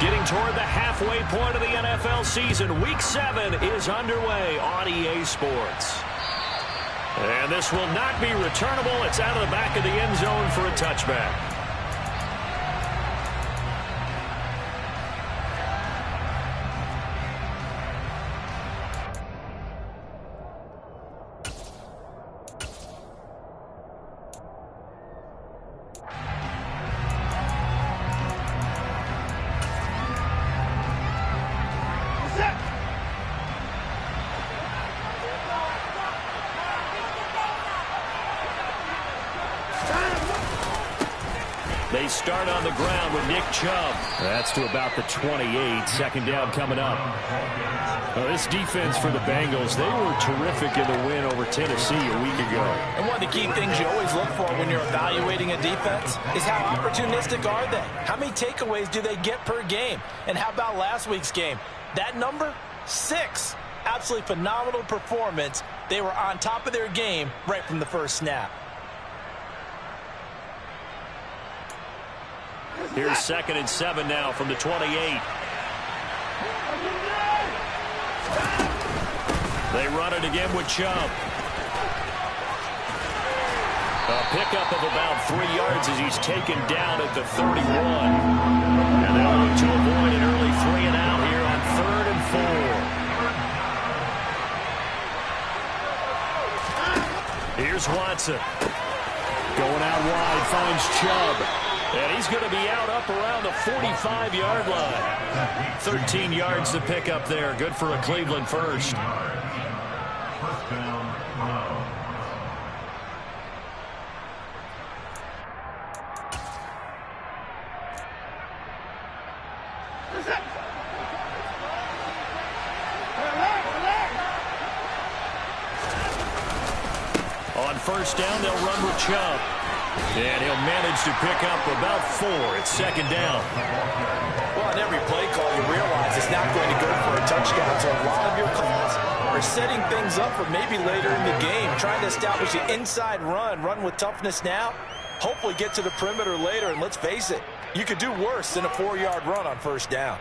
Getting toward the halfway point of the NFL season. Week 7 is underway on EA Sports. And this will not be returnable. It's out of the back of the end zone for a touchback. They start on the ground with Nick Chubb. That's to about the 28. Second down coming up. Well, this defense for the Bengals, they were terrific in the win over Tennessee a week ago. And one of the key things you always look for when you're evaluating a defense is how opportunistic are they? How many takeaways do they get per game? And how about last week's game? That number, 6. Absolutely phenomenal performance. They were on top of their game right from the first snap. Here's 2nd and 7 now from the 28. They run it again with Chubb. A pickup of about 3 yards as he's taken down at the 31. And they'll look to avoid an early 3 and out here on 3rd and 4. Here's Watson. Going out wide, finds Chubb. And he's going to be out up around the 45-yard line. 13 yards to pick up there. Good for a Cleveland first. On first down, they'll run with Chubb. And he'll manage to pick up about 4. It's 2nd down. Well, on every play call, you realize it's not going to go for a touchdown. So a lot of your calls are setting things up for maybe later in the game, trying to establish an inside run with toughness now, hopefully get to the perimeter later. And let's face it, you could do worse than a 4-yard run on first down.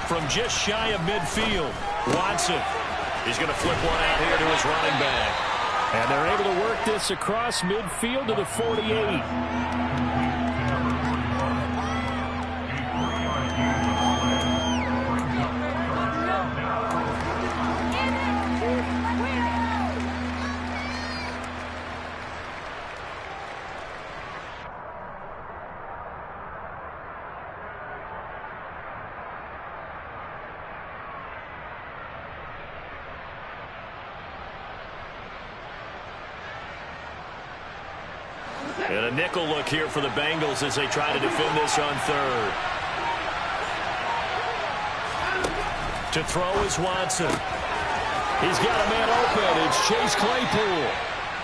From just shy of midfield, Watson. He's going to flip one out here to his running back. And they're able to work this across midfield to the 48. And a nickel look here for the Bengals as they try to defend this on 3rd. To throw is Watson. He's got a man open. It's Chase Claypool.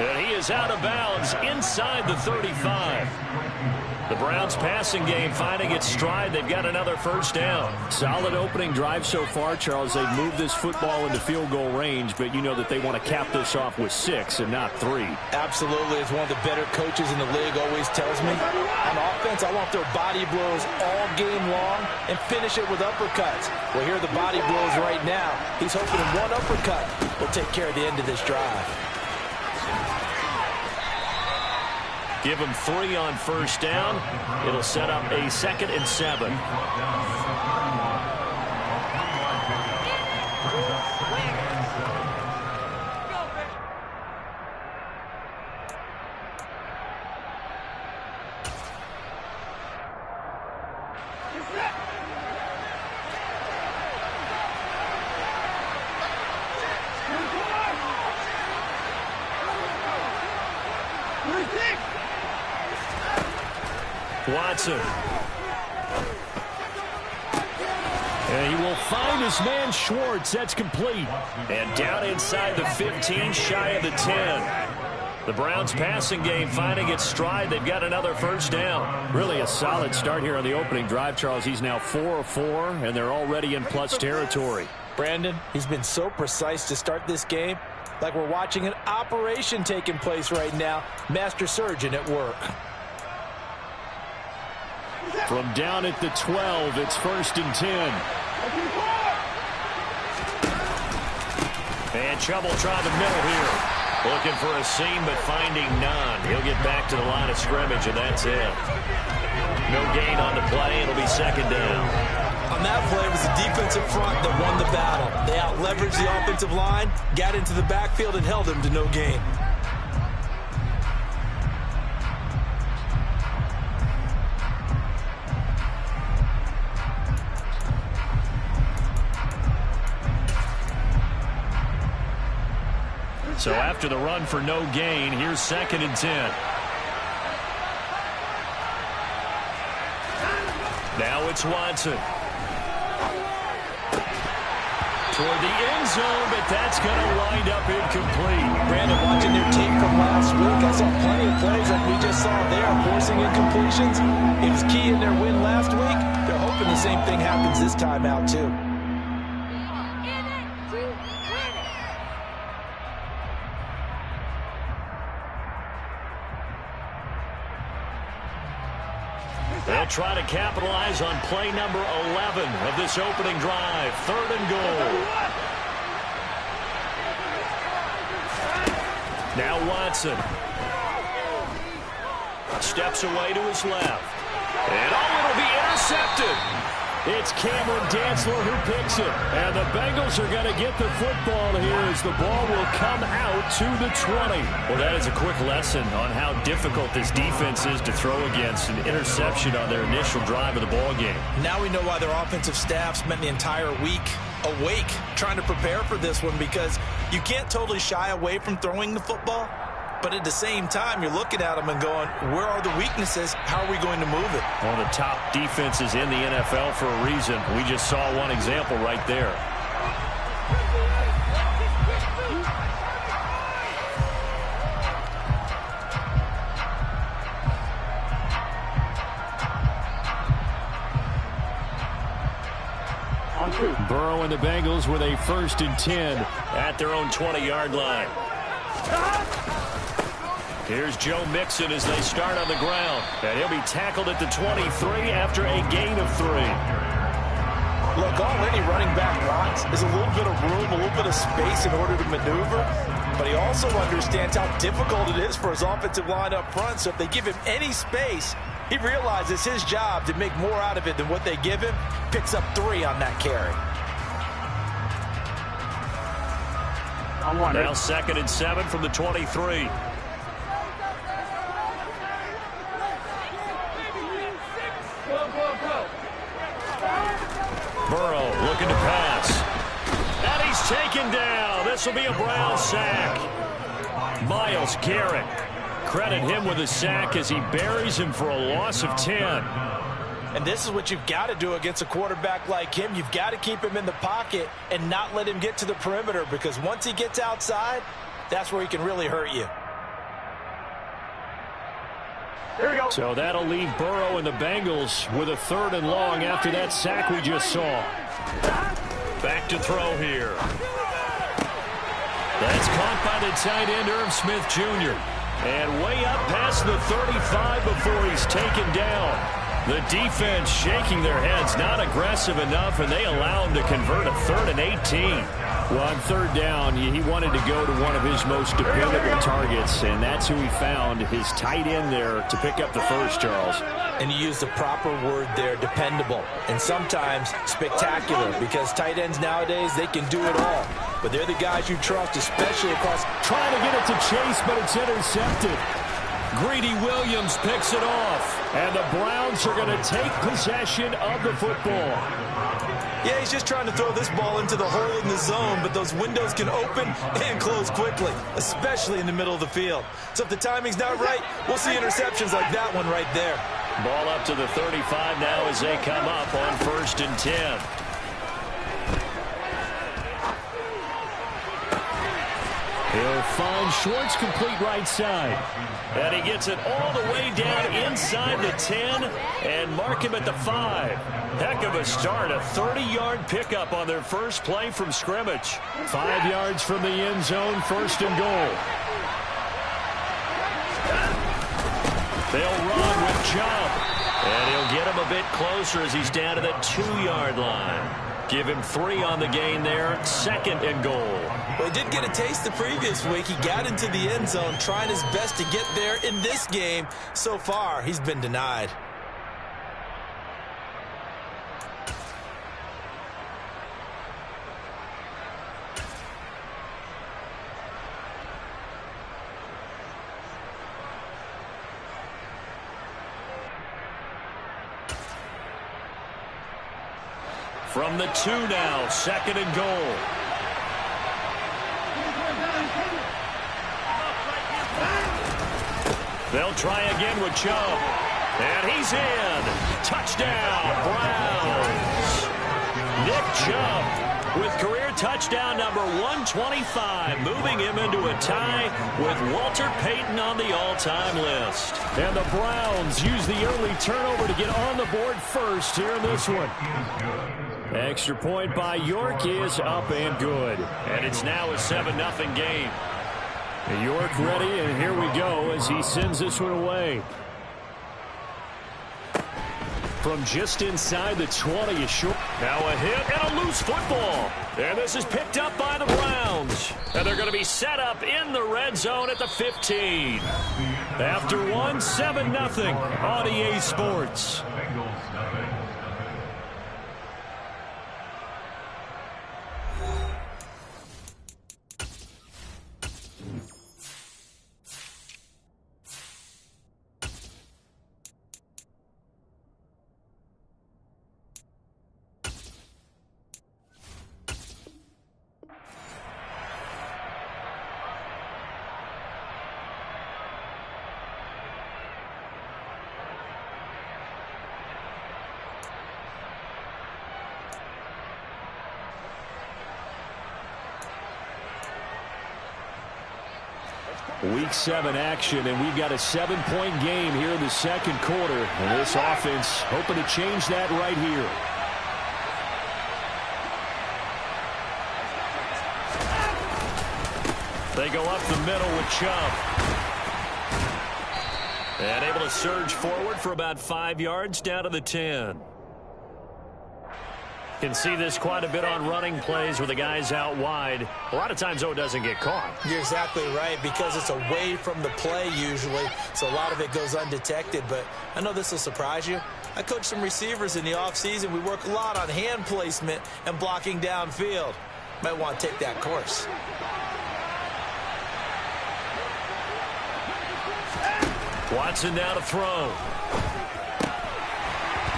And he is out of bounds inside the 35. The Browns passing game finding its stride. They've got another first down. Solid opening drive so far, Charles. They've moved this football into field goal range, but you know that they want to cap this off with 6 and not 3. Absolutely. As one of the better coaches in the league always tells me, on offense, I want their body blows all game long and finish it with uppercuts. Well, here are the body blows right now. He's hoping one uppercut will take care of the end of this drive. Give him 3 on first down. It'll set up a 2nd and 7. Watson. And he will find his man Schwartz. That's complete. And down inside the 15, shy of the 10. The Browns passing game finding its stride. They've got another first down. Really a solid start here on the opening drive, Charles. He's now 4 of 4, and they're already in plus territory. Brandon, he's been so precise to start this game, like we're watching an operation taking place right now. Master surgeon at work. From down at the 12, it's 1st and 10. And trouble trying the middle here. Looking for a seam, but finding none. He'll get back to the line of scrimmage, and that's it. No gain on the play. It'll be 2nd down. On that play, it was the defensive front that won the battle. They out-leveraged the offensive line, got into the backfield, and held him to no gain. So after the run for no gain, here's 2nd and 10. Now it's Watson. Toward the end zone, but that's going to wind up incomplete. Brandon, watching their tape from last week, I saw plenty of plays like we just saw there, forcing incompletions. It was key in their win last week. They're hoping the same thing happens this time out, too. They'll try to capitalize on play number 11 of this opening drive. 3rd and goal. Now Watson. Steps away to his left. And it'll be intercepted. It's Cameron Dantzler who picks it. And the Bengals are going to get the football here as the ball will come out to the 20. Well, that is a quick lesson on how difficult this defense is to throw against. An interception on their initial drive of the ball game. Now we know why their offensive staff spent the entire week awake trying to prepare for this one, because you can't totally shy away from throwing the football. But at the same time, you're looking at them and going, where are the weaknesses? How are we going to move it? One of the top defenses in the NFL for a reason. We just saw one example right there. Burrow and the Bengals with a 1st and 10 at their own 20-yard line. Here's Joe Mixon as they start on the ground. And he'll be tackled at the 23 after a gain of 3. Look, all any running back wants is a little bit of room, a little bit of space in order to maneuver. But he also understands how difficult it is for his offensive line up front. So if they give him any space, he realizes his job to make more out of it than what they give him. Picks up 3 on that carry. Now 2nd and 7 from the 23. Burrow looking to pass. And he's taken down. This will be a Brown sack. Myles Garrett. Credit him with a sack as he buries him for a loss of 10. And this is what you've got to do against a quarterback like him. You've got to keep him in the pocket and not let him get to the perimeter, because once he gets outside, that's where he can really hurt you. There we go. So that'll leave Burrow and the Bengals with a 3rd and long after that sack we just saw. Back to throw here. That's caught by the tight end, Irv Smith Jr. And way up past the 35 before he's taken down. The defense shaking their heads, not aggressive enough, and they allow him to convert a 3rd and 18. Well, on 3rd down, he wanted to go to one of his most dependable targets, and that's who he found, his tight end there, to pick up the first, Charles. And you used the proper word there, dependable, and sometimes spectacular, because tight ends nowadays, they can do it all. But they're the guys you trust, especially across. Trying to get it to Chase, but it's intercepted. Greedy Williams picks it off, and the Browns are going to take possession of the football. Yeah, he's just trying to throw this ball into the hole in the zone, but those windows can open and close quickly, especially in the middle of the field. So if the timing's not right, we'll see interceptions like that one right there. Ball up to the 35 now as they come up on 1st and 10. He'll find Schwartz complete right side. And he gets it all the way down inside the 10 and mark him at the 5. Heck of a start, a 30-yard pickup on their first play from scrimmage. 5 yards from the end zone, first and goal. They'll run with Chubb. And he'll get him a bit closer as he's down to the 2-yard line. Give him 3 on the gain there, second and goal. Well, he did get a taste the previous week. He got into the end zone, trying his best to get there in this game. So far, he's been denied. From the 2 now, second and goal. They'll try again with Chubb. And he's in. Touchdown, Browns. Nick Chubb with career touchdown number 125, moving him into a tie with Walter Payton on the all-time list. And the Browns use the early turnover to get on the board first here in this one. Extra point by York is up and good. And it's now a 7-0 game. York ready, and here we go as he sends this one away. From just inside the 20, a short. Now a hit and a loose football. And this is picked up by the Browns. And they're going to be set up in the red zone at the 15. After one, 7-0 on EA Sports. Week 7 action, and we've got a 7-point game here in the second quarter. And this offense hoping to change that right here. They go up the middle with Chubb. And able to surge forward for about 5 yards down to the 10. Can see this quite a bit on running plays where the guy's out wide. A lot of times, though, it doesn't get caught. You're exactly right, because it's away from the play usually, so a lot of it goes undetected. But I know this will surprise you. I coach some receivers in the offseason. We work a lot on hand placement and blocking downfield. Might want to take that course. Watson now to throw.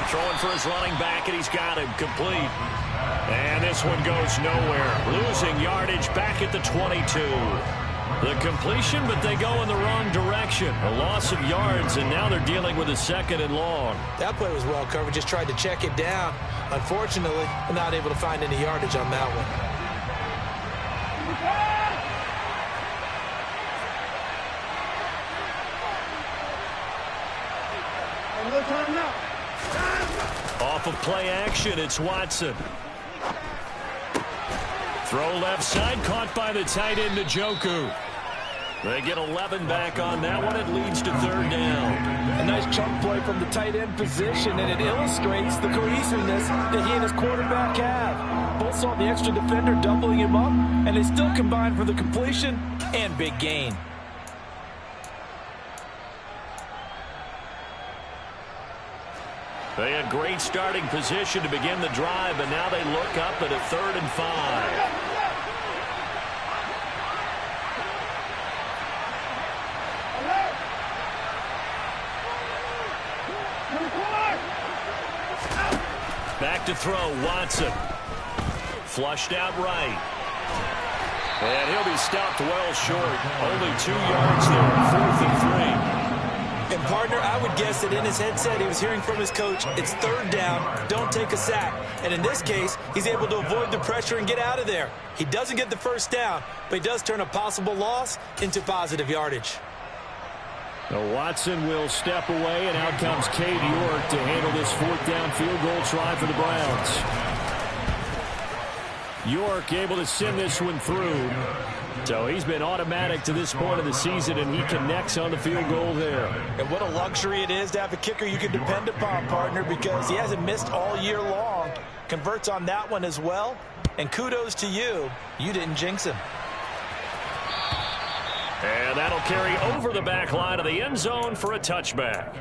Throwing for his running back, and he's got him complete. And this one goes nowhere. Losing yardage back at the 22. The completion, but they go in the wrong direction. A loss of yards, and now they're dealing with a second and long. That play was well covered. Just tried to check it down. Unfortunately, not able to find any yardage on that one. Off of play action, it's Watson. Throw left side, caught by the tight end, Njoku. They get 11 back on that one. It leads to third down. A nice chunk play from the tight end position, and it illustrates the cohesiveness that he and his quarterback have. Both saw the extra defender doubling him up, and they still combined for the completion and big gain. They had great starting position to begin the drive, but now they look up at a 3rd and 5. Back to throw, Watson. Flushed out right. And he'll be stopped well short. Only 2 yards there, 4th and 3. And partner, I would guess that in his headset he was hearing from his coach, it's third down, don't take a sack. And in this case, he's able to avoid the pressure and get out of there. He doesn't get the first down, but he does turn a possible loss into positive yardage. Now Watson will step away, and out comes Cade York to handle this fourth down field goal try for the Browns. York able to send this one through. So he's been automatic to this point of the season, and he connects on the field goal there. And what a luxury it is to have a kicker you can depend upon, partner, because he hasn't missed all year long. Converts on that one as well. And kudos to you. You didn't jinx him. And that'll carry over the back line of the end zone for a touchback.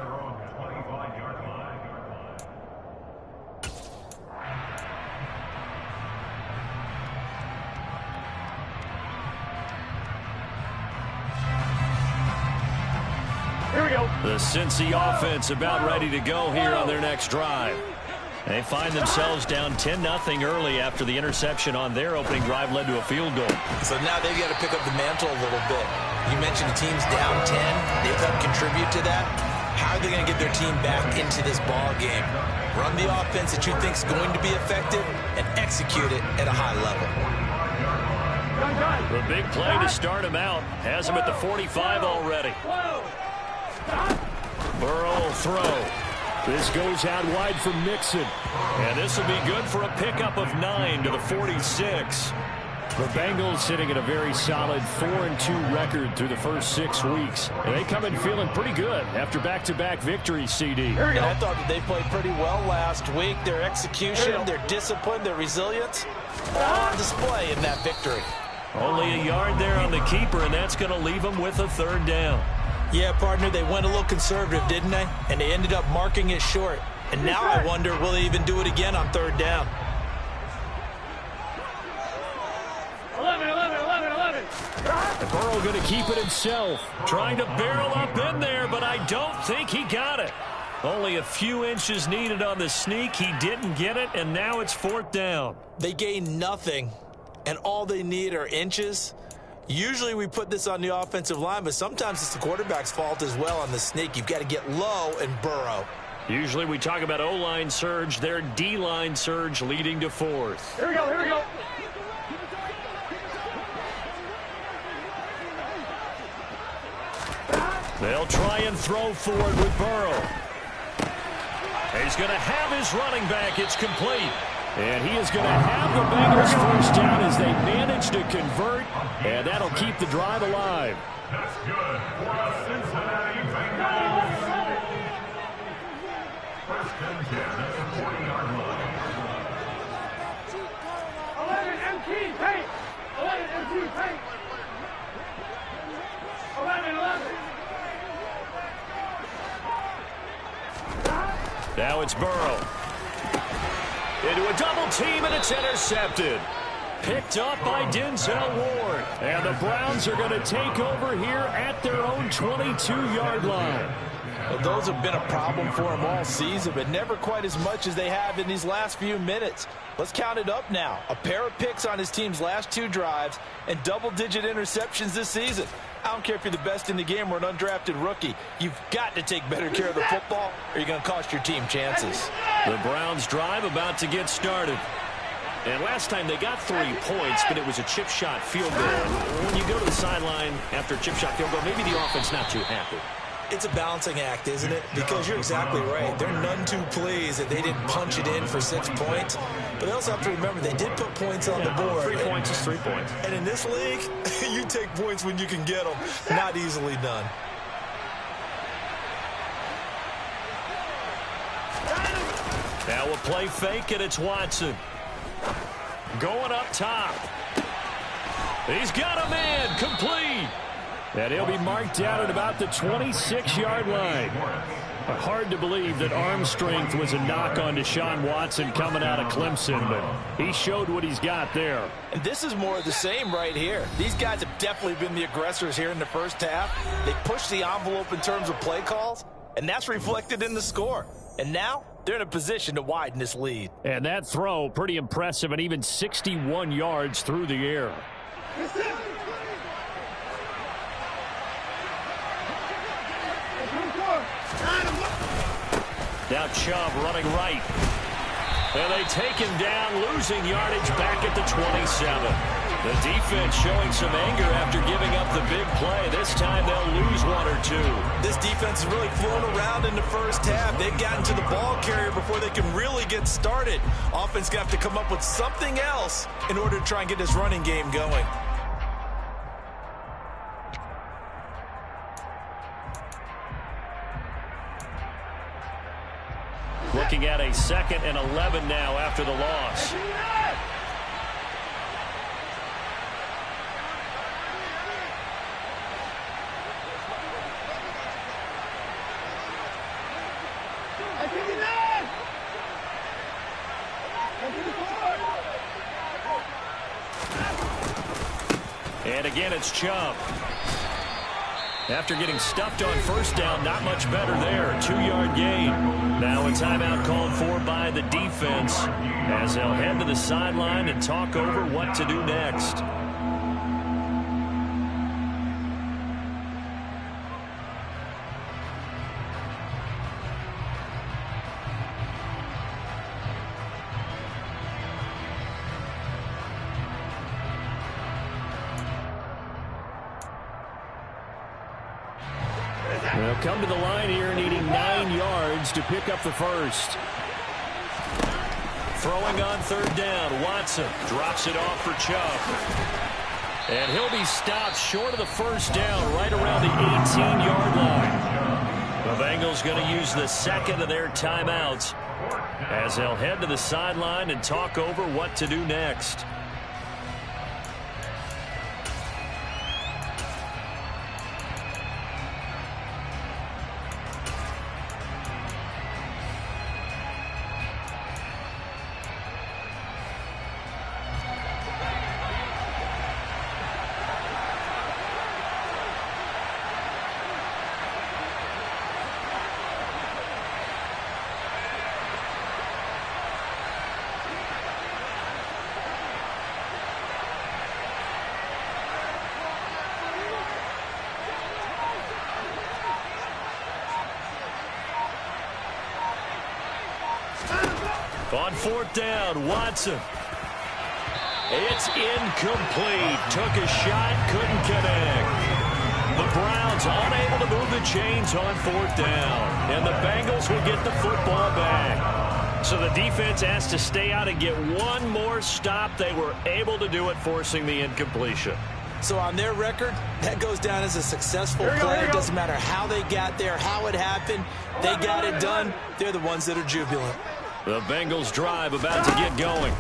Here we go. The Cincy offense about ready to go here on their next drive. They find themselves down 10-0 early after the interception on their opening drive led to a field goal. So now they've got to pick up the mantle a little bit. You mentioned the team's down 10. They've helped contribute to that. How are they going to get their team back into this ball game? Run the offense that you think is going to be effective and execute it at a high level. The big play to start him out has him at the 45 already. Burrow will throw. This goes out wide for Mixon. And this will be good for a pickup of 9 to the 46. The Bengals sitting at a very solid 4-2 record through the first 6 weeks. And they come in feeling pretty good after back-to-back victories, CD. And I thought that they played pretty well last week. Their execution, their discipline, their resilience, all on display in that victory. Only a yard there on the keeper, and that's going to leave them with a third down. Yeah, partner, they went a little conservative, didn't they? And they ended up marking it short. And now I wonder, will they even do it again on third down? 11. And Burrow going to keep it himself. Trying to barrel up in there, but I don't think he got it. Only a few inches needed on the sneak. He didn't get it, and now it's fourth down. They gain nothing, and all they need are inches. Usually we put this on the offensive line, but sometimes it's the quarterback's fault as well on the sneak. You've got to get low and burrow. Usually we talk about O-line surge, their D-line surge leading to fourth. Here we go. They'll try and throw forward with Burrow. He's going to have his running back. It's complete. And he is going to have the Bengals first down as they manage to convert, and that'll keep the drive alive. That's good for the Cincinnati Bengals. First and 10 at the 40-yard line. 11 MT paint. 11 MT paint. 11. Now it's Burrow. Into a double team, and it's intercepted. Picked up by Denzel Ward. And the Browns are going to take over here at their own 22-yard line. Well, those have been a problem for them all season, but never quite as much as they have in these last few minutes. Let's count it up now. A pair of picks on his team's last 2 drives and double-digit interceptions this season. I don't care if you're the best in the game or an undrafted rookie. You've got to take better care of the football or you're going to cost your team chances. The Browns drive about to get started. And last time they got 3 points, but it was a chip shot field goal. When you go to the sideline after a chip shot field goal, maybe the offense not too happy. It's a balancing act, isn't it? Because you're exactly right. They're none too pleased that they didn't punch it in for 6 points. But they also have to remember they did put points on the board. 3 points is 3 points. And in this league, you take points when you can get them. Not easily done. Now a play fake, and it's Watson. Going up top. He's got a man, complete. And he'll be marked down at about the 26-yard line. Hard to believe that arm strength was a knock on Deshaun Watson coming out of Clemson, but he showed what he's got there. And this is more of the same right here. These guys have definitely been the aggressors here in the first half. They pushed the envelope in terms of play calls, and that's reflected in the score. And now they're in a position to widen this lead. And that throw, pretty impressive, and even 61 yards through the air. Now Chubb running right. And they take him down, losing yardage back at the 27. The defense showing some anger after giving up the big play. This time they'll lose one or two. This defense has really flown around in the first half. They've gotten to the ball carrier before they can really get started. Offense got to come up with something else in order to try and get this running game going. Looking at a 2nd and 11 now after the loss. And again, it's Chubb. After getting stuffed on first down, not much better there. 2-yard gain. Now a timeout called for by the defense as they'll head to the sideline and talk over what to do next. They'll come to the line here needing 9 yards to pick up the first. Throwing on 3rd down, Watson drops it off for Chubb. And he'll be stopped short of the first down right around the 18-yard line. The Bengals going to use the 2nd of their timeouts as they'll head to the sideline and talk over what to do next. On 4th down, Watson. It's incomplete. Took a shot, couldn't connect. The Browns unable to move the chains on 4th down. And the Bengals will get the football back. So the defense has to stay out and get one more stop. They were able to do it, forcing the incompletion. So on their record, that goes down as a successful play. It doesn't matter how they got there, how it happened. They got it done. They're the ones that are jubilant. The Bengals drive about to get going.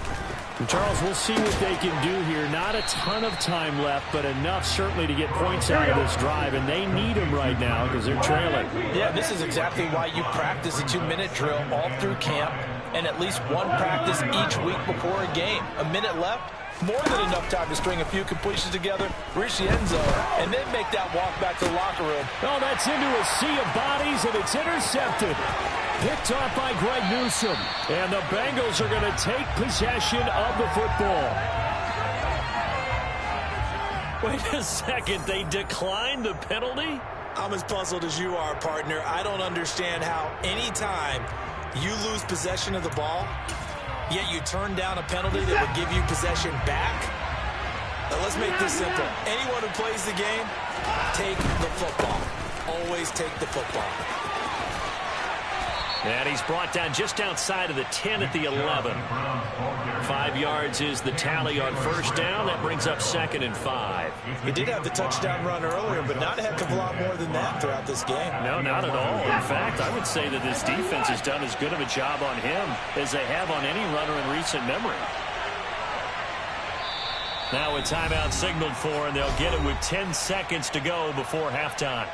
And Charles, we'll see what they can do here. Not a ton of time left, but enough certainly to get points out of this drive. And they need them right now because they're trailing. Yeah, this is exactly why you practice a 2-minute drill all through camp and at least one practice each week before a game. A minute left, more than enough time to string a few completions together, reach the end zone, and then make that walk back to the locker room. Oh, that's into a sea of bodies, and it's intercepted. Picked off by Greg Newsome. And the Bengals are going to take possession of the football. Wait a second. They declined the penalty? I'm as puzzled as you are, partner. I don't understand how any time you lose possession of the ball, yet you turn down a penalty that would give you possession back. Now, let's make this simple. Anyone who plays the game, take the football. Always take the football. And he's brought down just outside of the 10 at the 11. 5 yards is the tally on first down. That brings up 2nd and 5. He did have the touchdown run earlier, but not a heck of a lot more than that throughout this game. No, not at all. In fact, I would say that this defense has done as good of a job on him as they have on any runner in recent memory. Now a timeout signaled for, and they'll get it with 10 seconds to go before halftime.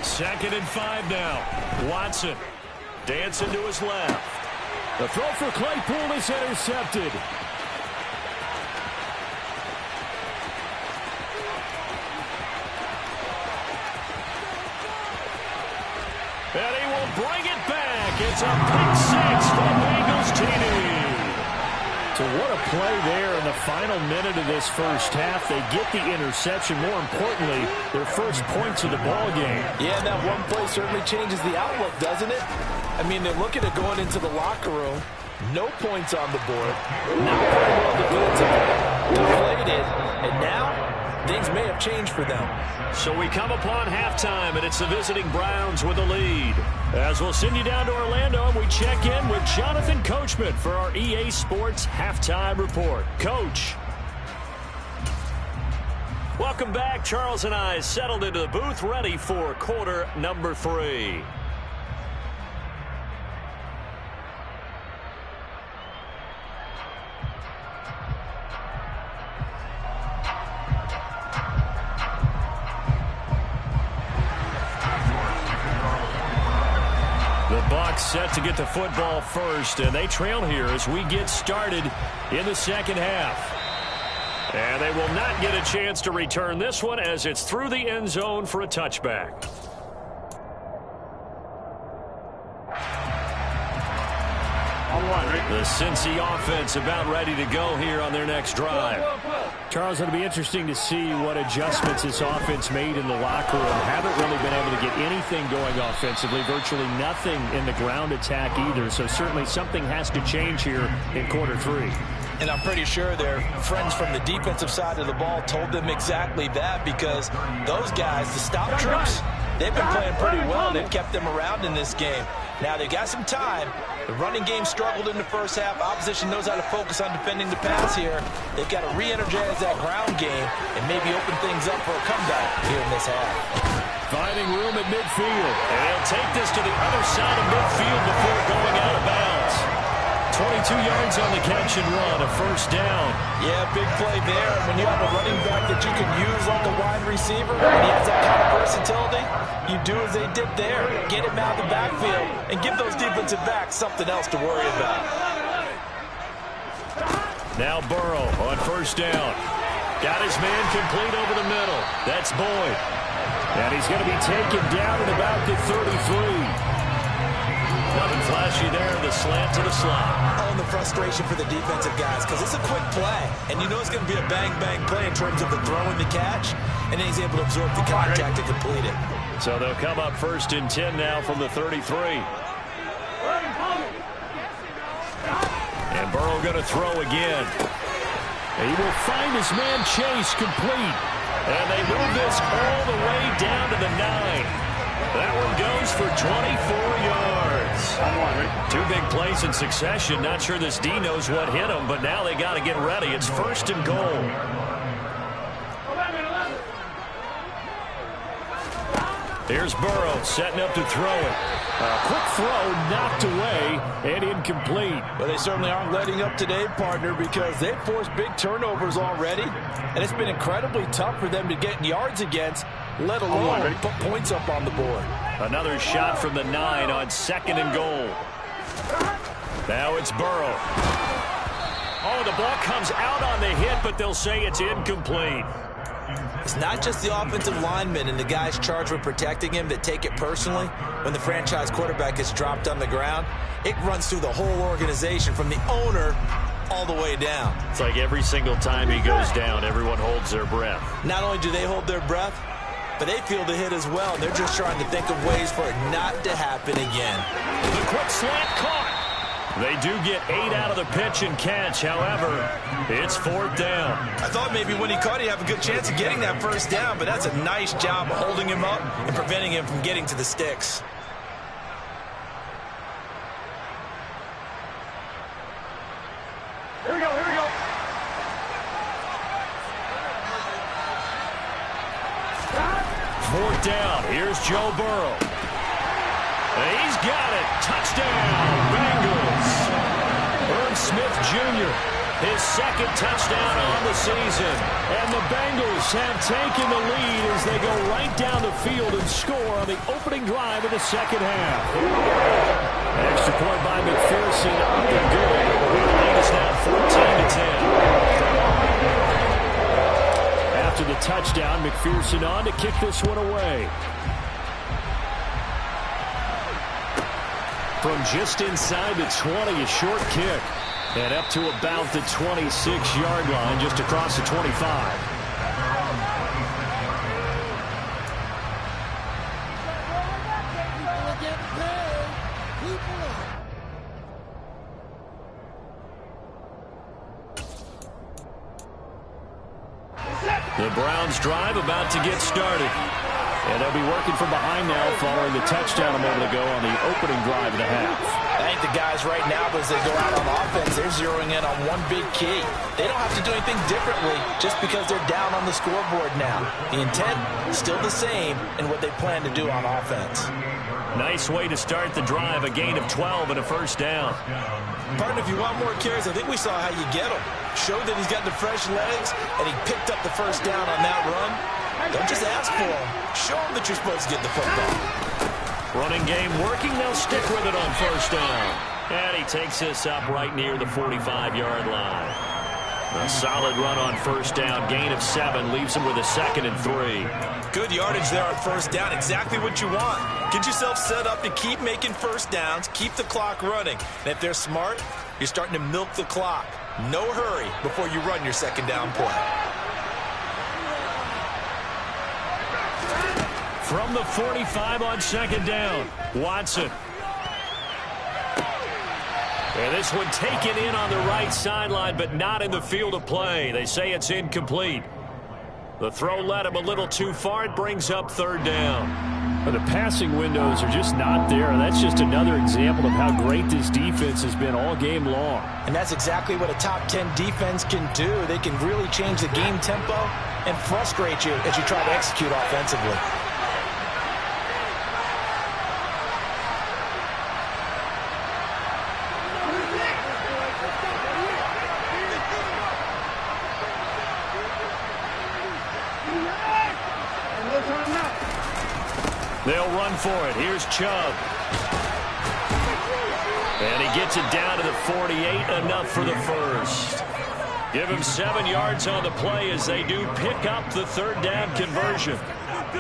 Second and 5 now. Watson dancing to his left. The throw for Claypool is intercepted. And he will bring it back. It's a pick six for the Bengals TD. So what a play there in the final minute of this first half. They get the interception. More importantly, their first points of the ball game. Yeah, and that one play certainly changes the outlook, doesn't it? I mean, they're looking at going into the locker room. No points on the board. Not playing well defensively. Deflated. And now, things may have changed for them. So we come upon halftime, and it's the visiting Browns with the lead. As we'll send you down to Orlando, and we check in with Jonathan Coachman for our EA Sports Halftime Report. Coach. Welcome back. Charles and I settled into the booth, ready for quarter number 3. Set to get the football first, and they trail here as we get started in the second half. And they will not get a chance to return this one as it's through the end zone for a touchback. The Cincy offense about ready to go here on their next drive. Charles, it'll be interesting to see what adjustments this offense made in the locker room. Haven't really been able to get anything going offensively, virtually nothing in the ground attack either. So certainly something has to change here in quarter 3. And I'm pretty sure their friends from the defensive side of the ball told them exactly that, because those guys, the stop troops, they've been playing pretty well. They've kept them around in this game. Now, they've got some time. The running game struggled in the first half. Opposition knows how to focus on defending the pass here. They've got to re-energize that ground game and maybe open things up for a comeback here in this half. Finding room at midfield. And he'll take this to the other side of midfield before going out of bounds. 22 yards on the catch and run, a first down. Yeah, big play there. When you have a running back that you can use like a wide receiver, and he has that kind of versatility, you do as they did there. Get him out of the backfield and give those defensive backs something else to worry about. Now Burrow on first down. Got his man complete over the middle. That's Boyd. And he's going to be taken down at about the 33. Nothing flashy there, the slant to the slot. Oh, and the frustration for the defensive guys, because it's a quick play. And you know it's going to be a bang-bang play in terms of the throw and the catch. And then he's able to absorb the contact to complete it. So they'll come up first and 10 now from the 33. And Burrow going to throw again. He will find his man Chase complete. And they move this all the way down to the 9. That one goes for 24 yards. 2 big plays in succession. Not sure this D knows what hit him, but now they got to get ready. It's first and goal. Here's Burrow setting up to throw it. A quick throw knocked away and incomplete. Well, they certainly aren't letting up today, partner, because they've forced big turnovers already. And it's been incredibly tough for them to get yards against, let alone put points up on the board. Another shot from the 9 on second and goal. Now it's Burrow. Oh, the ball comes out on the hit, but they'll say it's incomplete. It's not just the offensive linemen and the guys charged with protecting him that take it personally. When the franchise quarterback is dropped on the ground, it runs through the whole organization from the owner all the way down. It's like every single time he goes down, everyone holds their breath. Not only do they hold their breath, but they feel the hit as well. They're just trying to think of ways for it not to happen again. The quick slant caught. They do get 8 out of the pitch and catch. However, it's 4th down. I thought maybe when he caught it, he'd have a good chance of getting that first down, but that's a nice job of holding him up and preventing him from getting to the sticks. Here we go, here we go. Fourth down. Here's Joe Burrow. He's got it. Touchdown, Bengals. Irv Smith Jr., his second touchdown on the season. And the Bengals have taken the lead as they go right down the field and score on the opening drive of the second half. Extra point by McPherson up and good. The lead is now 14-10. After the touchdown, McPherson on to kick this one away. From just inside the 20, a short kick. And up to about the 26-yard line, just across the 25. The Browns drive about to get started. And they'll be working from behind now following the touchdown a moment ago on the opening drive of the half. I think the guys right now, as they go out on offense, they're zeroing in on one big key. They don't have to do anything differently just because they're down on the scoreboard now. The intent is still the same in what they plan to do on offense. Nice way to start the drive, a gain of 12 and a first down. Partner, if you want more carries, I think we saw how you get him. Showed that he's got the fresh legs, and he picked up the first down on that run. Don't just ask for him. Show him that you're supposed to get the football. Running game working. They'll stick with it on first down. And he takes this up right near the 45-yard line. A solid run on first down. Gain of 7 leaves him with a 2nd and 3. Good yardage there on first down. Exactly what you want. Get yourself set up to keep making first downs. Keep the clock running. And if they're smart, you're starting to milk the clock. No hurry before you run your second down play. From the 45 on second down, Watson. And this one taken in on the right sideline, but not in the field of play. They say it's incomplete. The throw led him a little too far. It brings up third down. The passing windows are just not there. That's just another example of how great this defense has been all game long. And that's exactly what a top 10 defense can do. They can really change the game tempo and frustrate you as you try to execute offensively. They'll run for it. Here's Chubb. And he gets it down to the 48, enough for the first. Give him 7 yards on the play as they do pick up the third down conversion.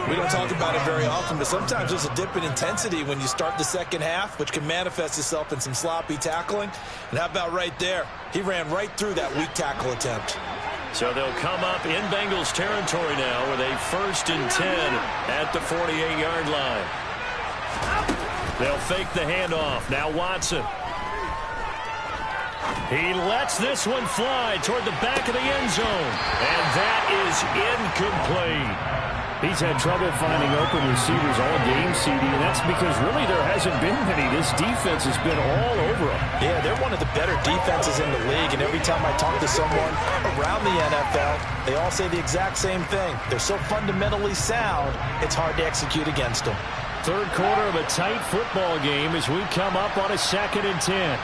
We don't talk about it very often, but sometimes there's a dip in intensity when you start the second half, which can manifest itself in some sloppy tackling. And how about right there? He ran right through that weak tackle attempt. So they'll come up in Bengals territory now with a 1st and 10 at the 48-yard line. They'll fake the handoff. Now Watson. He lets this one fly toward the back of the end zone. And that is incomplete. He's had trouble finding open receivers all game, CD, and that's because really there hasn't been many. This defense has been all over them. Yeah, they're one of the better defenses in the league, and every time I talk to someone around the NFL, they all say the exact same thing. They're so fundamentally sound, it's hard to execute against them. Third quarter of a tight football game as we come up on a 2nd and 10.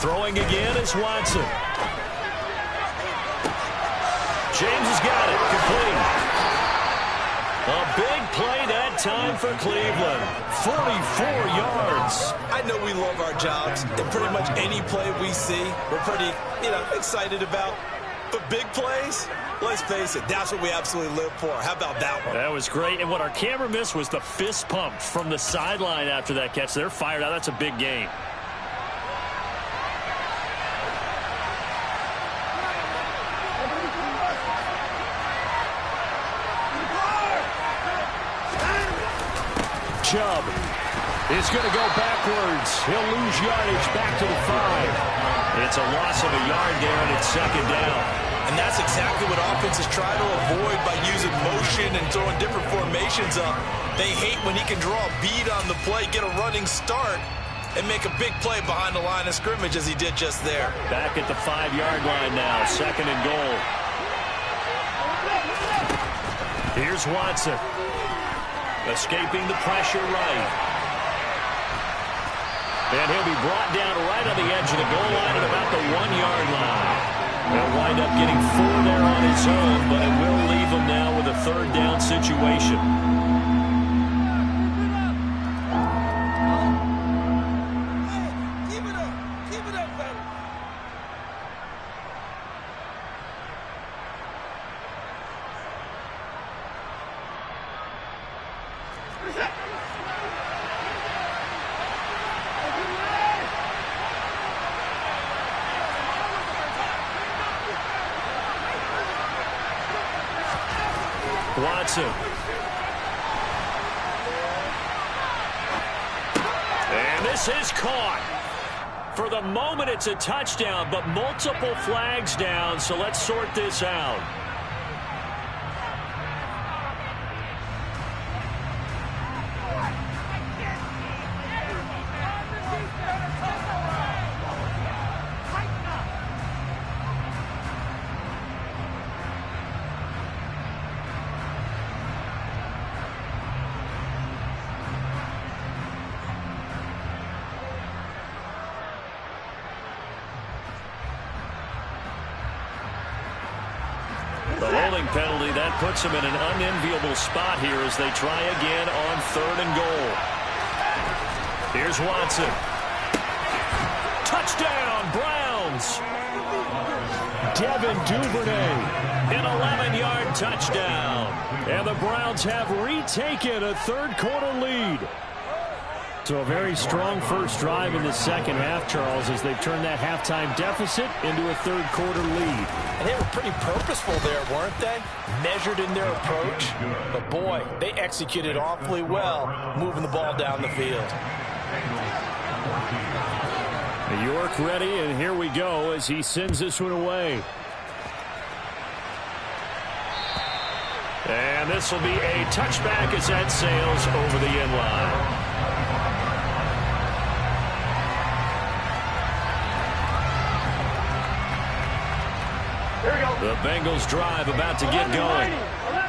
Throwing again is Watson. James has got it. Complete. A big play that time for Cleveland. 44 yards. I know we love our jobs, and pretty much any play we see, we're pretty, excited about. But big plays, let's face it, that's what we absolutely live for. How about that one? That was great. And what our camera missed was the fist pump from the sideline after that catch. They're fired out. That's a big game. Chubb is going to go backwards. He'll lose yardage back to the 5. It's a loss of a yard there, and it's second down. And that's exactly what offenses try to avoid by using motion and throwing different formations up. They hate when he can draw a bead on the play, get a running start, and make a big play behind the line of scrimmage as he did just there. Back at the 5-yard line now, 2nd and goal. Here's Watson. Escaping the pressure right. And he'll be brought down right on the edge of the goal line at about the 1-yard line. He'll wind up getting 4 there on his own, but it will leave him now with a third down situation. Watson. And this is caught. For the moment, it's a touchdown, but multiple flags down, so let's sort this out. The holding penalty, that puts them in an unenviable spot here as they try again on 3rd and goal. Here's Watson. Touchdown, Browns. Devin Duvernay, an 11-yard touchdown. And the Browns have retaken a third-quarter lead. So a very strong first drive in the second half, Charles, as they've turned that halftime deficit into a third-quarter lead. And they were pretty purposeful there, weren't they? Measured in their approach. But, boy, they executed awfully well, moving the ball down the field. York ready, and here we go as he sends this one away. And this will be a touchback as that sails over the end line. The Bengals drive about to get going.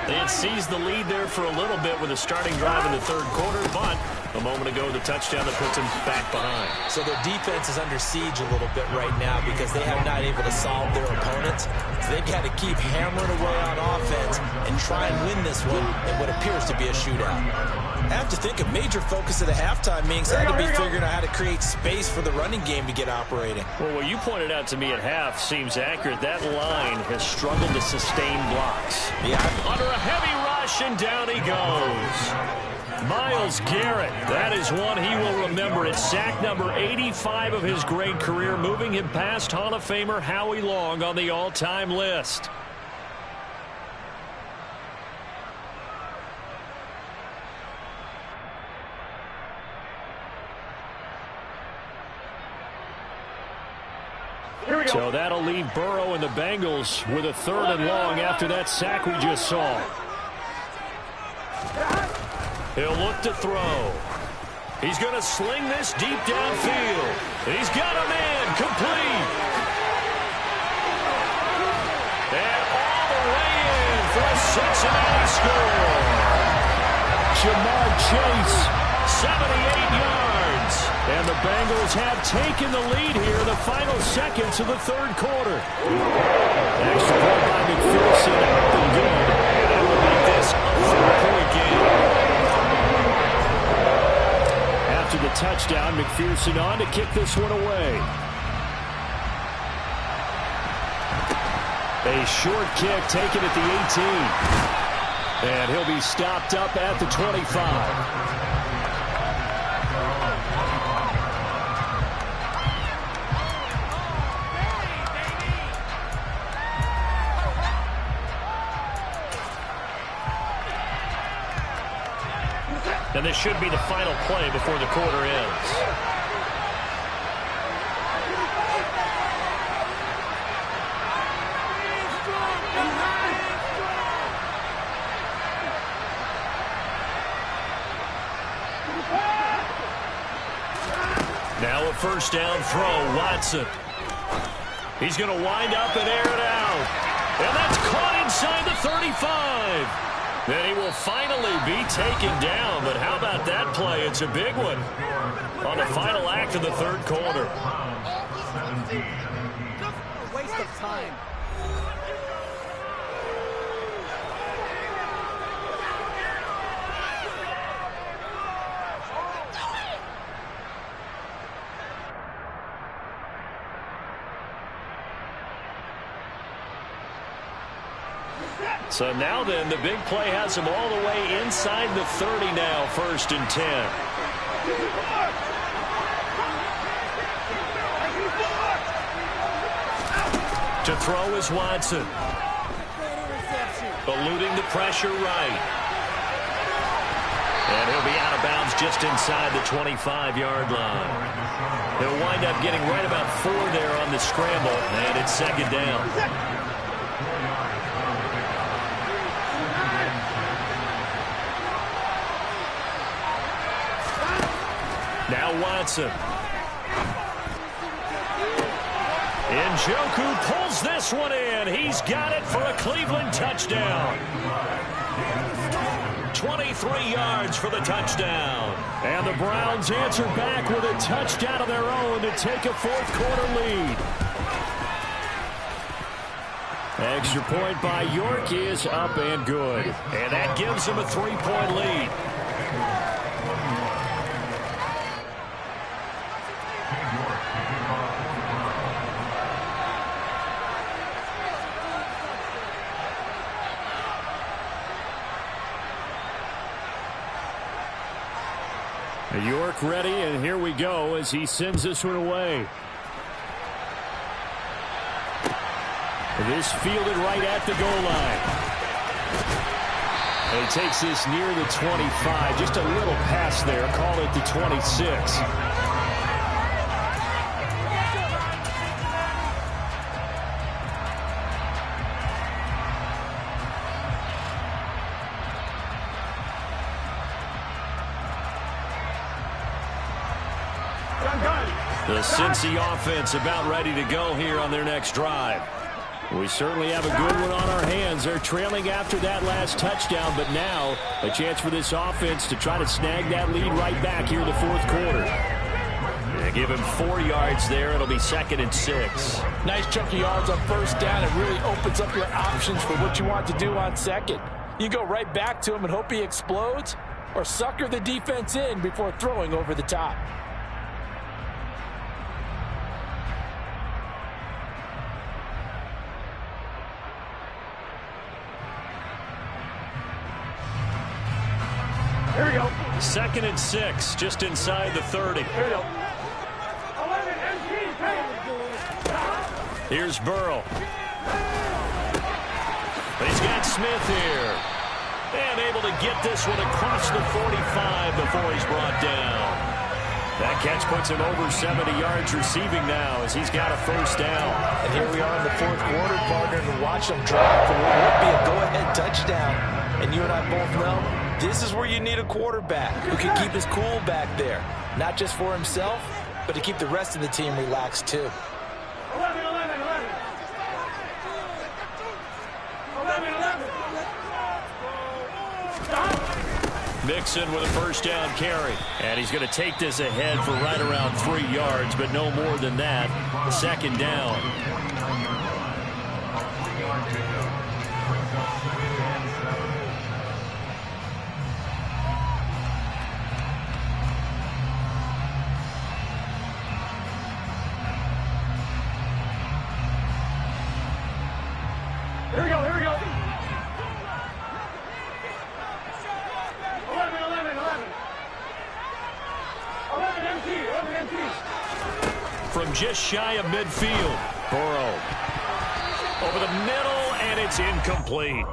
They had seized the lead there for a little bit with a starting drive in the third quarter, but a moment ago the touchdown that puts them back behind. So their defense is under siege a little bit right now because they have not able to solve their opponents. So they've got to keep hammering away on offense and try and win this one in what appears to be a shootout. I have to think a major focus of the halftime means they had to be figuring out how to create space for the running game to get operating. Well, what you pointed out to me at half seems accurate. That line has struggled to sustain blocks. Yeah. Under a heavy rush, and down he goes. Myles Garrett, that is one he will remember. It's sack number 85 of his great career, moving him past Hall of Famer Howie Long on the all-time list. So that'll leave Burrow and the Bengals with a 3rd and long after that sack we just saw. He'll look to throw. He's going to sling this deep downfield. He's got a man complete. And all the way in for a Cincinnati score. Jamar Chase, 78 yards. And the Bengals have taken the lead here in the final seconds of the third quarter. Extra point by McPherson, up and good. That will make this a 4-point game. After the touchdown, McPherson on to kick this one away. A short kick taken at the 18. And he'll be stopped up at the 25. And this should be the final play before the quarter ends. Now a first down throw, Watson. He's going to wind up and air it out. And that's caught inside the 35. Then he will finally be taken down. But how about that play? It's a big one on the final act of the third quarter. A waste of time. So now then, the big play has him all the way inside the 30 now, 1st and 10. To throw is Watson. eluding the pressure right. And he'll be out of bounds just inside the 25-yard line. He'll wind up getting right about 4 there on the scramble, and it's second down. Now Watson. Njoku pulls this one in. He's got it for a Cleveland touchdown. 23 yards for the touchdown. And the Browns answer back with a touchdown of their own to take a fourth-quarter lead. Extra point by York is up and good. And that gives them a 3-point lead. York ready, and here we go as he sends this one away. This fielded right at the goal line. And he takes this near the 25. Just a little pass there. Call it the 26. The Cincy offense about ready to go here on their next drive. We certainly have a good one on our hands. They're trailing after that last touchdown, but now a chance for this offense to try to snag that lead right back here in the fourth quarter. They give him 4 yards there. It'll be 2nd and 6. Nice chunk of yards on first down. It really opens up your options for what you want to do on second. You go right back to him and hope he explodes, or sucker the defense in before throwing over the top. Here we go. 2nd and 6, just inside the 30. Here we go. Here's Burrow. He's got Smith here. And able to get this one across the 45 before he's brought down. That catch puts him over 70 yards receiving now as he's got a first down. And here we are in the fourth quarter, partner, and watch them drive for what would be a go-ahead touchdown. And you and I both know this is where you need a quarterback who can keep his cool back there. Not just for himself, but to keep the rest of the team relaxed too. 11. Mixon with a first down carry. And he's going to take this ahead for right around 3 yards, but no more than that. 2nd down. Here we go. 11 MT. From just shy of midfield, Burrow. Over the middle, and it's incomplete.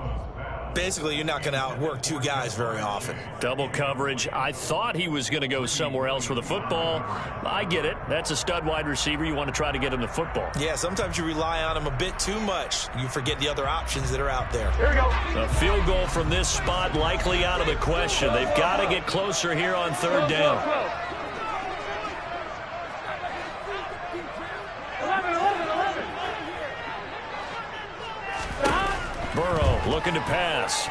Basically, you're not going to outwork two guys very often. Double coverage. I thought he was going to go somewhere else for the football. I get it. That's a stud wide receiver. You want to try to get him the football. Yeah, sometimes you rely on him a bit too much. You forget the other options that are out there. Here we go. A field goal from this spot likely out of the question. They've got to get closer here on 3rd down. 11. Burrow looking to pass.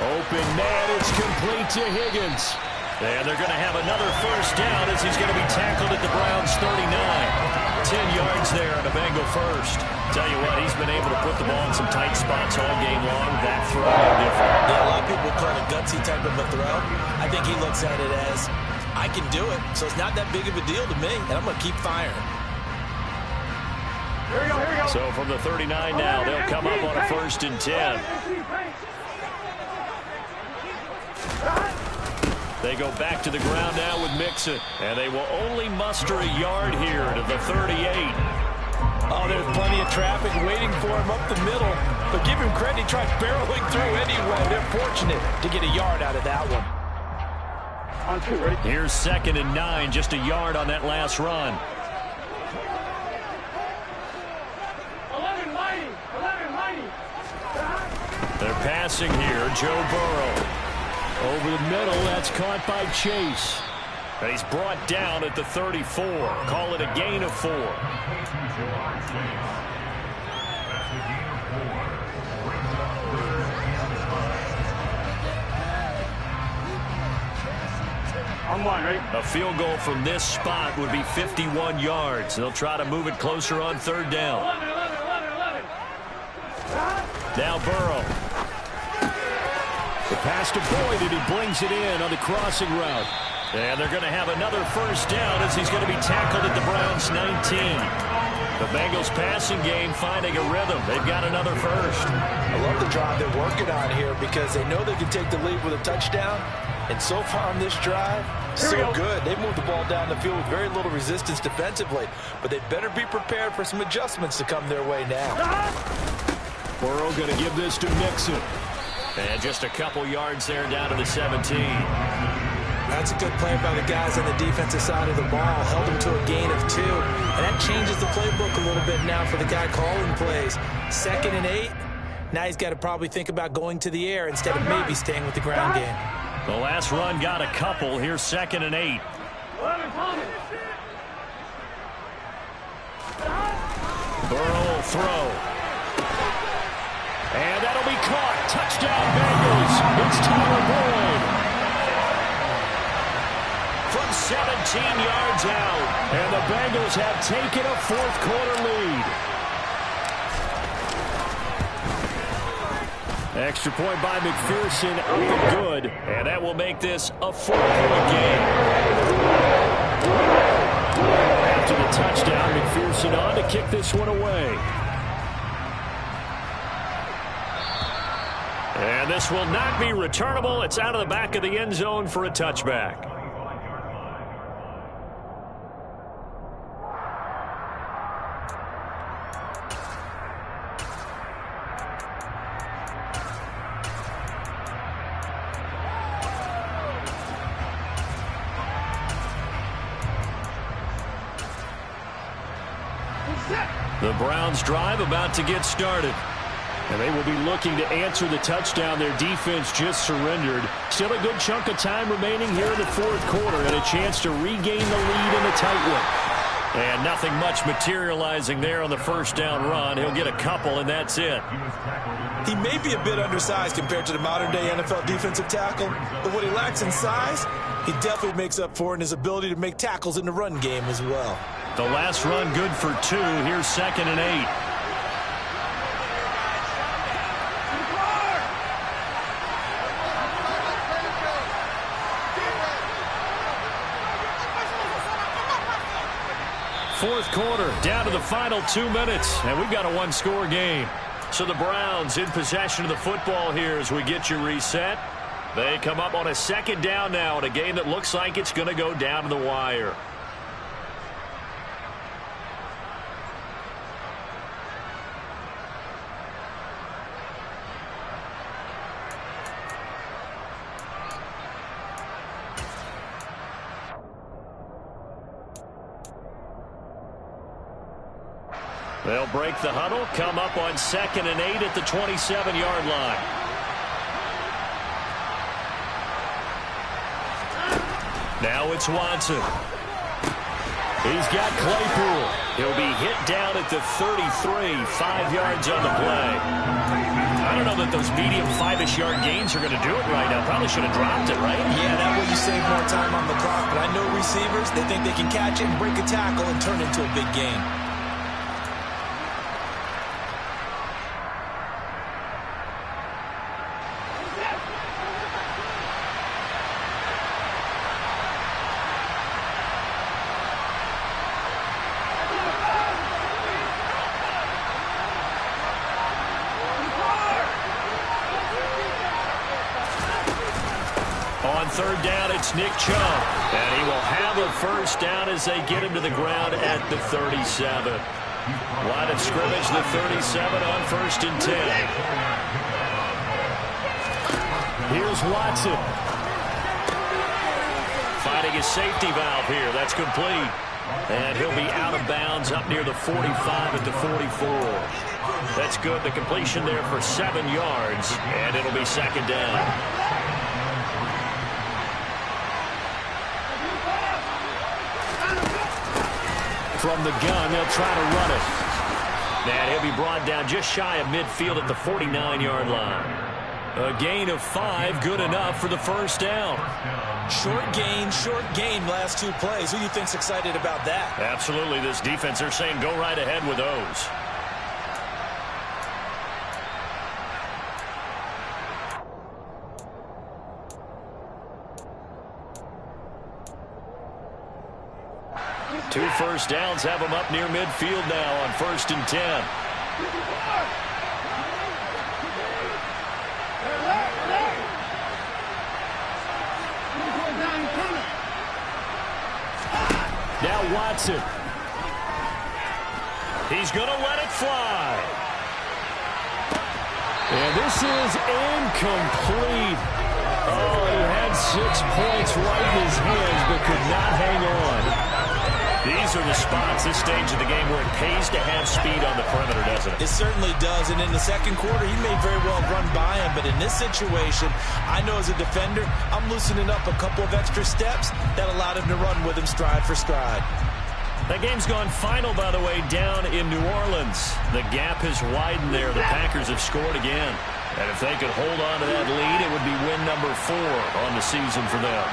Open man, it's complete to Higgins. And they're going to have another first down as he's going to be tackled at the Browns' 39. 10 yards there on a Bengal first. Tell you what, he's been able to put the ball in some tight spots all game long. That throw no different. Yeah, a lot of people call it a gutsy type of a throw. I think he looks at it as, I can do it, so it's not that big of a deal to me, and I'm going to keep firing. Here we go. So from the 39 now, they'll come up on a 1st and 10. They go back to the ground now with Mixon, and they will only muster a yard here to the 38. Oh, there's plenty of traffic waiting for him up the middle. But give him credit, he tried barreling through anyway. They're fortunate to get a yard out of that one. Here's 2nd and 9, just a yard on that last run. They're passing here. Joe Burrow. Over the middle, that's caught by Chase. And he's brought down at the 34. Call it a gain of 4. A field goal from this spot would be 51 yards. They'll try to move it closer on 3rd down. Now Burrow. The pass to Boyd, and he brings it in on the crossing route. And they're going to have another 1st down as he's going to be tackled at the Browns' 19. The Bengals passing game finding a rhythm. They've got another 1st. I love the drive they're working on here because they know they can take the lead with a touchdown. And so far on this drive, so good. They moved the ball down the field with very little resistance defensively. But they better be prepared for some adjustments to come their way now. Burrow going to give this to Mixon. And just a couple yards there down to the 17. That's a good play by the guys on the defensive side of the ball. Held them to a gain of 2. And that changes the playbook a little bit now for the guy calling plays. 2nd and 8. Now he's got to probably think about going to the air instead of maybe staying with the ground game. The last run got a couple. Here's 2nd and 8. Burrow will throw. And that'll be caught. Touchdown Bengals. It's Tyler Boyd. From 17 yards out. And the Bengals have taken a 4th quarter lead. Extra point by McPherson, up and good. And that will make this a 4-point game. After the touchdown, McPherson on to kick this one away. And this will not be returnable. It's out of the back of the end zone for a touchback. The Browns drive about to get started. And they will be looking to answer the touchdown their defense just surrendered. Still a good chunk of time remaining here in the 4th quarter and a chance to regain the lead in the tight one. And nothing much materializing there on the 1st down run. He'll get a couple, and that's it. He may be a bit undersized compared to the modern-day NFL defensive tackle, but what he lacks in size, he definitely makes up for in his ability to make tackles in the run game as well. The last run good for 2. Here's 2nd and 8. Fourth quarter, down to the final 2 minutes, and we've got a 1-score game. So the Browns in possession of the football here as we get you reset. They come up on a 2nd down now in a game that looks like it's going to go down to the wire. They'll break the huddle, come up on 2nd and 8 at the 27-yard line. Now it's Watson. He's got Claypool. He'll be hit down at the 33, 5 yards on the play. I don't know that those medium 5-ish yard gains are going to do it right now. Probably should have dropped it, right? Yeah, that way you save more time on the clock. But I know receivers, they think they can catch it and break a tackle and turn it into a big gain. On 3rd down, it's Nick Chubb. And he will have a 1st down as they get him to the ground at the 37. Line of scrimmage, the 37 on 1st and 10. Here's Watson. Finding his safety valve here. That's complete. And he'll be out of bounds up near the 45 at the 44. That's good. The completion there for 7 yards, and it'll be 2nd down. From the gun, they'll try to run it. And he'll be brought down just shy of midfield at the 49-yard line. A gain of 5, good enough for the 1st down. Short gain last 2 plays. Who do you think's excited about that? Absolutely. This defense, they're saying go right ahead with those. Two 1st downs have them up near midfield now on 1st and 10. Now Watson. He's going to let it fly. And this is incomplete. Oh, he had 6 points right in his hands, but could not hang on. These are the spots, this stage of the game, where it pays to have speed on the perimeter, doesn't it? It certainly does, and in the 2nd quarter, he may very well run by him, but in this situation, I know as a defender, I'm loosening up a couple of extra steps that allowed him to run with him stride for stride. That game's gone final, by the way, down in New Orleans. The gap has widened there. The Packers have scored again. And if they could hold on to that lead, it would be win number 4 on the season for them.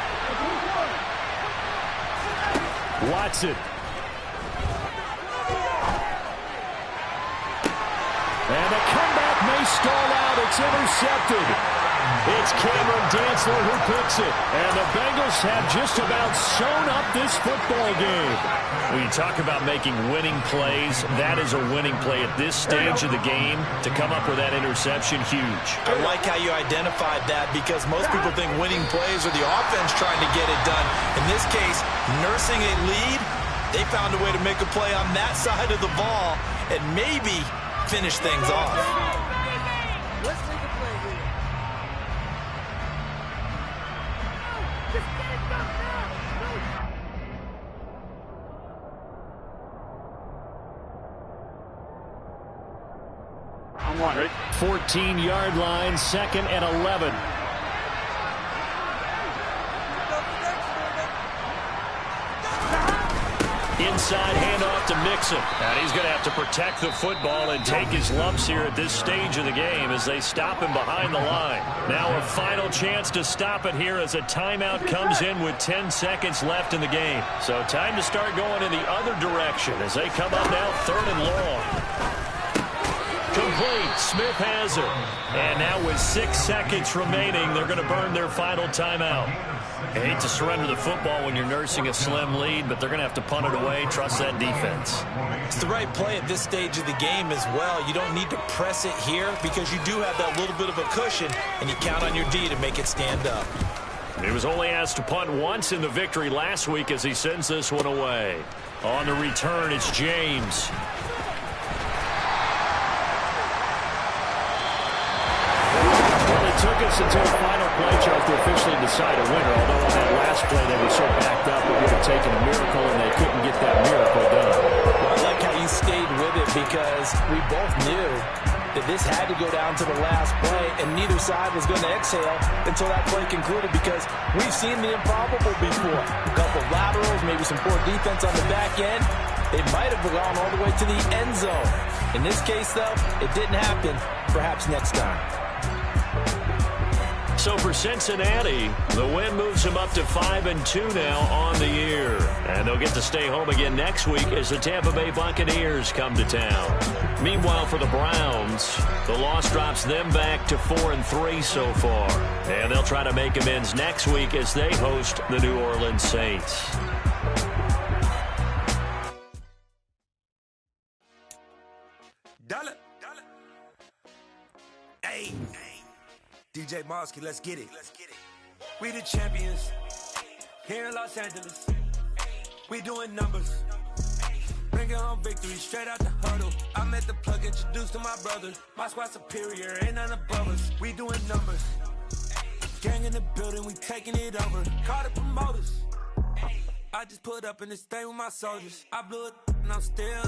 Watson. And the comeback may stall out. It's intercepted. It's Cameron Dantzler who picks it. And the Bengals have just about sewn up this football game. When you talk about making winning plays, that is a winning play at this stage of the game. To come up with that interception, huge. I like how you identified that, because most people think winning plays are the offense trying to get it done. In this case, nursing a lead, they found a way to make a play on that side of the ball and maybe finish things off. Let's make a play here. Just get it done now. I'm on, right? 14-yard line, 2nd and 11. Inside handoff to Mixon. And he's going to have to protect the football and take his lumps here at this stage of the game as they stop him behind the line. Now a final chance to stop it here as a timeout comes in with 10 seconds left in the game. So time to start going in the other direction as they come up now 3rd and long. Complete. Smith has it. And now with 6 seconds remaining, they're going to burn their final timeout. I hate to surrender the football when you're nursing a slim lead, but they're going to have to punt it away. Trust that defense. It's the right play at this stage of the game as well. You don't need to press it here because you do have that little bit of a cushion, and you count on your D to make it stand up. He was only asked to punt once in the victory last week as he sends this one away. On the return, it's James. Took us until the final play, Charles, to officially decide a winner. Although on that last play they were so backed up it would have taken a miracle, and they couldn't get that miracle done. Well, I like how you stayed with it because we both knew that this had to go down to the last play, and neither side was going to exhale until that play concluded, because we've seen the improbable before. A couple laterals, maybe some poor defense on the back end. They might have gone all the way to the end zone. In this case, though, it didn't happen. Perhaps next time. So for Cincinnati, the win moves them up to 5-2 now on the year. And they'll get to stay home again next week as the Tampa Bay Buccaneers come to town. Meanwhile, for the Browns, the loss drops them back to 4-3 so far. And they'll try to make amends next week as they host the New Orleans Saints. Hey, DJ Mosky, let's get it. We the champions here in Los Angeles. We doing numbers. Bring Working on victory, straight out the hurdle. I met the plug, introduced to my brother. My squad superior, ain't none above us. We doing numbers. Gang in the building, we taking it over. Call the promoters. I just put up in this thing with my soldiers. I blew it and I'm still